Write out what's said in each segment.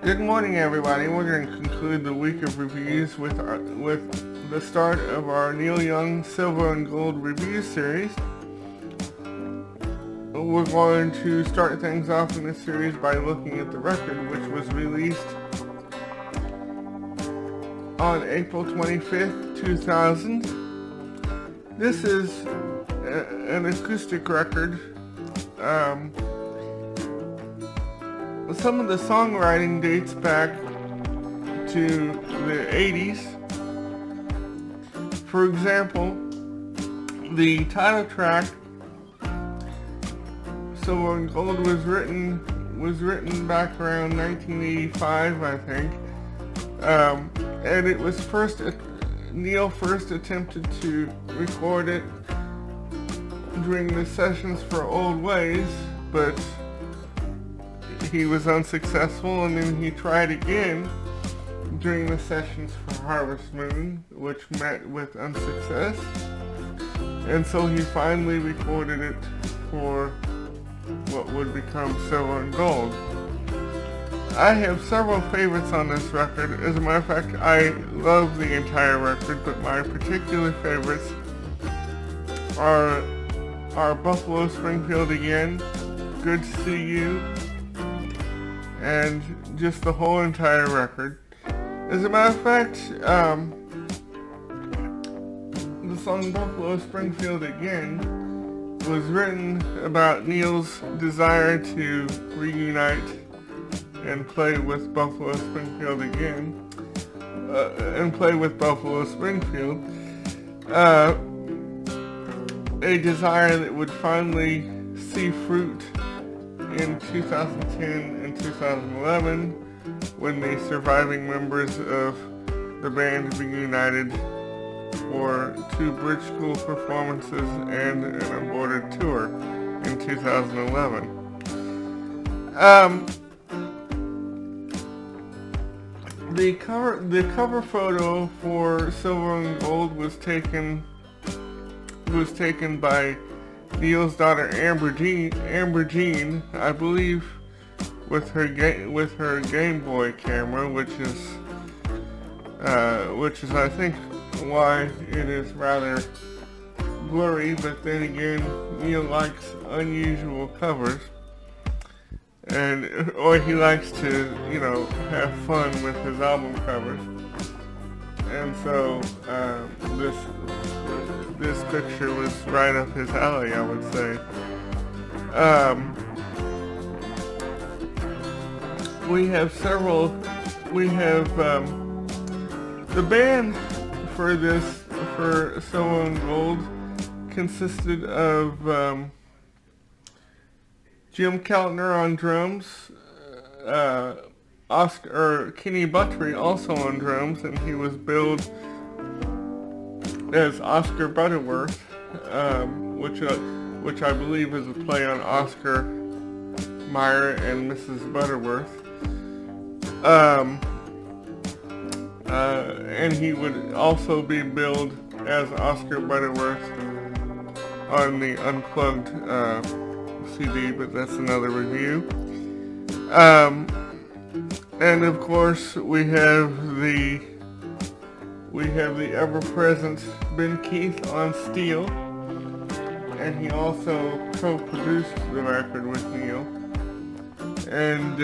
Good morning, everybody. We're going to conclude the week of reviews with the start of our Neil Young Silver and Gold review series. We're going to start things off in this series by looking at the record, which was released on April 25th, 2000. This is an acoustic record. Some of the songwriting dates back to the 80s. For example, the title track, Silver and Gold, was written back around 1985, I think. And it was Neil first attempted to record it during the sessions for Old Ways, but he was unsuccessful, and then he tried again during the sessions for Harvest Moon, which met with unsuccess, and so he finally recorded it for what would become Silver and Gold. I have several favorites on this record. As a matter of fact, I love the entire record, but my particular favorites are Buffalo Springfield Again, Good to See You, and just the whole entire record. As a matter of fact, the song Buffalo Springfield Again was written about Neil's desire to reunite and play with Buffalo Springfield again, and play with Buffalo Springfield. A desire that would finally see fruit in 2010 and 2011, when the surviving members of the band reunited for 2 bridge school performances and an aborted tour in 2011. The cover photo for Silver and Gold was taken by Neil's daughter Amber Jean, I believe, with her Game Boy camera, which is I think why it is rather blurry. But then again, Neil likes unusual covers, or he likes to have fun with his album covers, and so this picture was right up his alley, I would say. We have the band for Silver and Gold consisted of Jim Keltner on drums, Kenny Buttrey also on drums, and he was billed as Oscar Butterworth, which I believe is a play on Oscar Mayer and Mrs. Butterworth. And he would also be billed as Oscar Butterworth on the Unplugged CD, but that's another review. And of course we have the ever-present Ben Keith on steel, and he also co-produced the record with Neil. And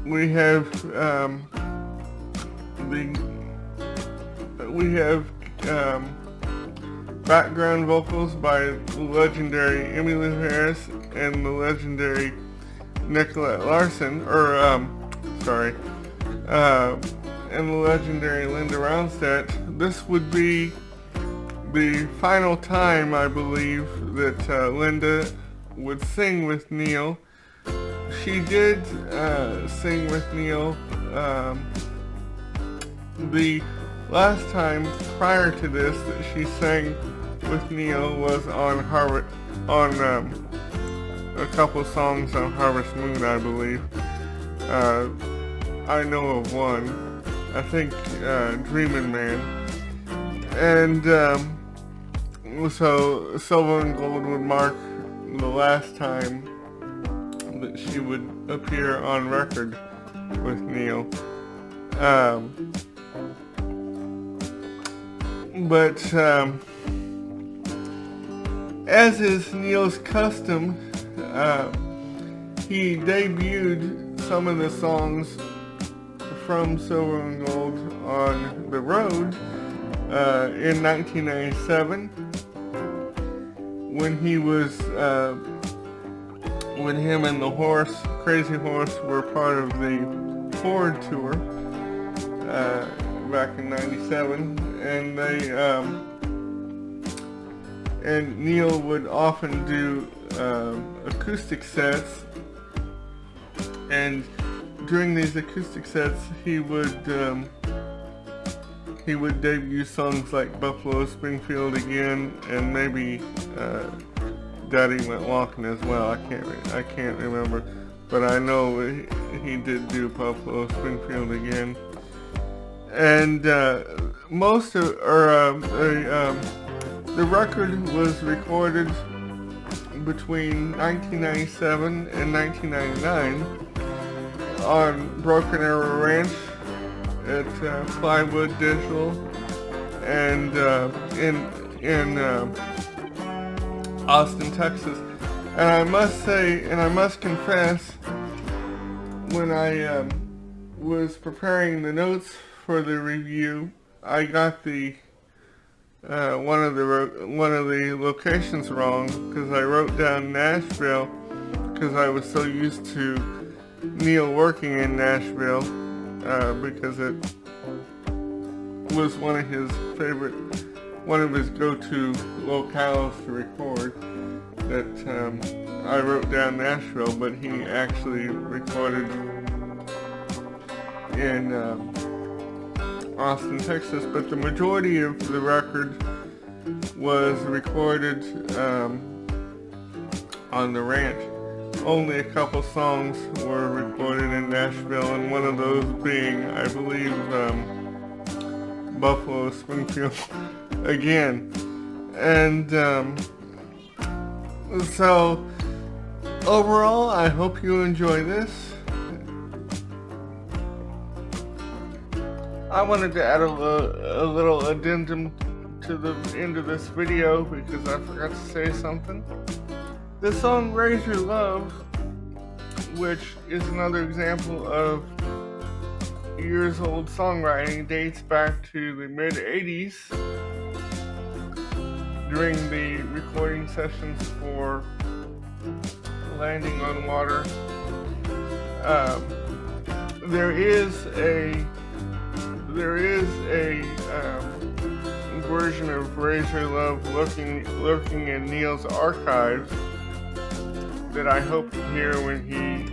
we have background vocals by the legendary Emmylou Harris and the legendary Nicolette Larson, and the legendary Linda Ronstadt. This would be the final time, I believe, that Linda would sing with Neil. She did sing with Neil. The last time prior to this that she sang with Neil was on a couple songs on Harvest Moon, I believe. I know of one. I think Dreamin' Man. And so Silver and Gold would mark the last time that she would appear on record with Neil. Um, but as is Neil's custom, he debuted some of the songs from Silver and Gold on the road in 1997 when he was when him and the Crazy Horse were part of the Ford tour back in '97, and and Neil would often do acoustic sets, and during these acoustic sets he would debut songs like Buffalo Springfield Again and maybe Daddy Went Walking as well. I can't remember, but I know he did do Buffalo Springfield Again. And most of the record was recorded between 1997 and 1999 on Broken Arrow Ranch at Plywood Digital, and in Austin, Texas. And I must say, and I must confess, when I was preparing the notes for the review, I got the one of the locations wrong, because I wrote down Nashville because I was so used to Neil working in Nashville, because it was one of his go-to locales to record. That I wrote down Nashville, but he actually recorded in Austin, Texas. But the majority of the record was recorded on the ranch. Only a couple songs were recorded in Nashville, and one of those being, I believe, Buffalo Springfield Again. And so overall, I hope you enjoy this. I wanted to add a little addendum to the end of this video because I forgot to say something. The song Raise Your Love, which is another example of years old songwriting, dates back to the mid 80s during the recording sessions for Landing on Water. There is a version of Raise Your Love lurking in Neil's archives that I hope to hear when he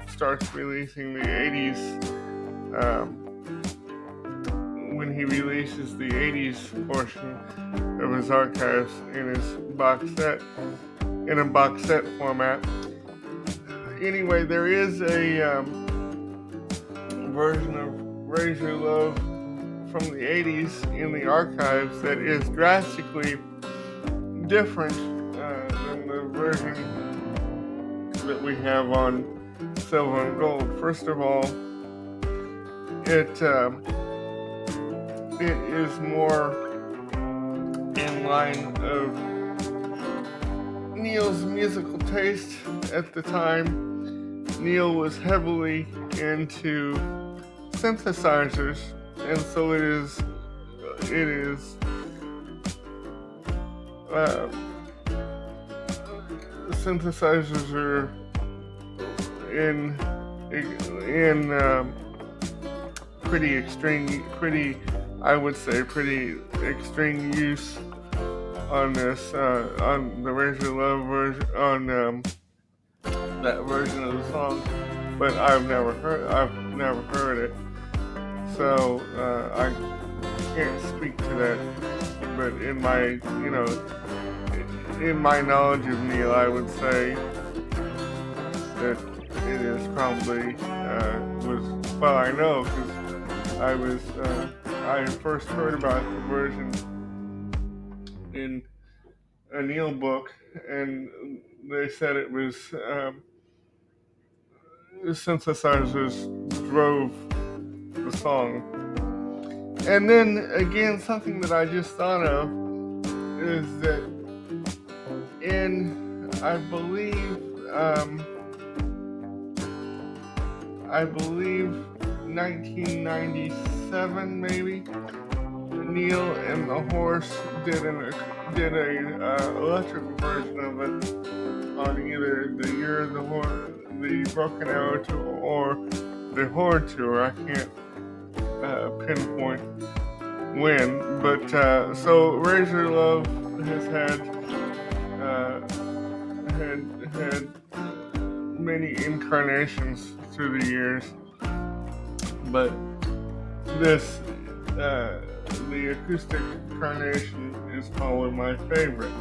starts releasing the 80s, when he releases the 80s portion of his archives in his a box set format. Anyway, there is a version of Raise Your Love from the 80s in the archives that is drastically different than the version that we have on Silver and Gold. First of all, it is more in line of Neil's musical taste at the time. Neil was heavily into synthesizers, and so it is synthesizers are in pretty extreme use on this on the Raise Your Love version, on that version of the song, but I've never heard it, so I can't speak to that. But in my knowledge of Neil, I would say that it is probably I know because I first heard about the version in a Neil book, and they said it was synthesizers drove the song. And then again, something that I just thought of is that in, I believe 1997 maybe, Neil and the Horse did a electric version of it on either the Year of the Horse, the Broken Arrow tour, or the Horde tour. I can't pinpoint when, but so Razor Love has had many incarnations through the years, but this the acoustic incarnation is probably my favorite.